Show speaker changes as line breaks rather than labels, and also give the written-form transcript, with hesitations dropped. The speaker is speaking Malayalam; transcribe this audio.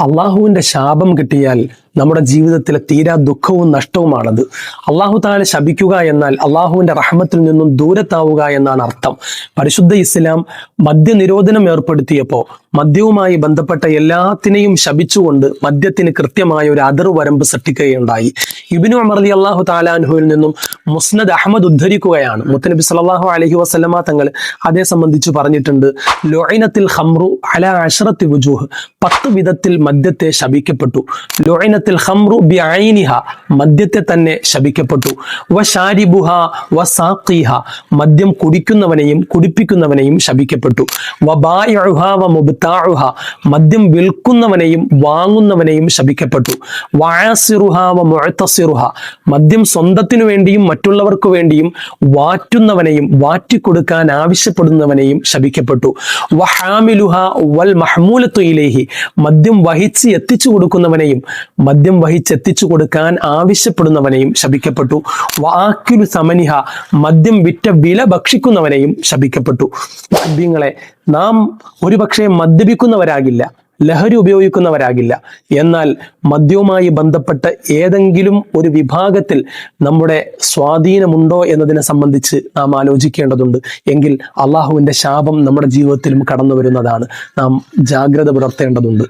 അള്ളാഹുവിൻ്റെ ശാപം കിട്ടിയാൽ നമ്മുടെ ജീവിതത്തിലെ തീരാ ദുഃഖവും നഷ്ടവുമാണത്. അള്ളാഹു താല ശപിക്കുക എന്നാൽ അള്ളാഹുവിൻ്റെ റഹ്മത്തിൽ നിന്നും ദൂരത്താവുക എന്നാണ് അർത്ഥം. പരിശുദ്ധ ഇസ്ലാം മദ്യനിരോധനം ഏർപ്പെടുത്തിയപ്പോൾ മദ്യവുമായി ബന്ധപ്പെട്ട എല്ലാത്തിനെയും ശപിച്ചുകൊണ്ട് മദ്യത്തിന് കൃത്യമായ ഒരു അതിർവരമ്പ് സൃഷ്ടിക്കുകയുണ്ടായി. ഇബ്നു ഉമർ റളിയല്ലാഹു തആല അൻഹുവിൽ നിന്നും മുസ്നദ് അഹ്മദ് ഉദ്ധരിക്കുകയാണ്. മുത്തനബി സല്ലല്ലാഹു അലൈഹി വസല്ലമ തങ്ങൾ അതേ സംബന്ധിച്ച് പറഞ്ഞിട്ടുണ്ട്, ലുഇനത്തിൽ ഖംറു അലാ അശ്റത്തി വുജൂഹ്, 10 വിധത്തിൽ മദ്യത്തെ ശപിക്കപ്പെട്ടു. ലുഇനത്തിൽ ഖംറു ബിഐനിഹ, മദ്യത്തെ തന്നെ ശപിക്കപ്പെട്ടു. വശാരിബുഹ വസാഖിഹ, മദ്യം കുടിക്കുന്നവനെയും കുടിപ്പിക്കുന്നവനെയും ശപിക്കപ്പെട്ടു. വബായിഉഹ വമുബ്താഉഹ, മദ്യം വിൽക്കുന്നവനെയും വാങ്ങുന്നവനെയും ശപിക്കപ്പെട്ടു. വആസിറുഹ വമുഅതസിറുഹ, മദ്യം സ്വന്തത്തിനു വേണ്ടിയും മറ്റുള്ളവർക്ക് വേണ്ടിയും വാറ്റുന്നവനെയും വാറ്റിക്കൊടുക്കാൻ ആവശ്യപ്പെടുന്നവനെയും ശപിക്കപ്പെട്ടു. വഹാമിലുഹ വൽ മഹ്മൂലത്തു ഇലൈഹി, മദ്യം വഹിച്ച് എത്തിച്ചു കൊടുക്കുന്നവനെയും മദ്യം വഹിച്ചെത്തിച്ചു കൊടുക്കാൻ ആവശ്യപ്പെടുന്നവനെയും ശപിക്കപ്പെട്ടു. വാക്കിലു സമനിഹ, മദ്യം വിറ്റ വില ഭക്ഷിക്കുന്നവനെയും ശപിക്കപ്പെട്ടു. മുഅ്മിനീങ്ങളെ, നാം ഒരുപക്ഷെ മദ്യപിക്കുന്നവരാകില്ല, ലഹരി ഉപയോഗിക്കുന്നവരാകില്ല. എന്നാൽ മദ്യവുമായി ബന്ധപ്പെട്ട ഏതെങ്കിലും ഒരു വിഭാഗത്തിൽ നമ്മുടെ സ്വാധീനമുണ്ടോ എന്നതിനെ സംബന്ധിച്ച് നാം ആലോചിക്കേണ്ടതുണ്ട്. എങ്കിൽ അള്ളാഹുവിൻ്റെ ശാപം നമ്മുടെ ജീവിതത്തിലും കടന്നു വരുന്നതാണ്. നാം ജാഗ്രത പുലർത്തേണ്ടതുണ്ട്.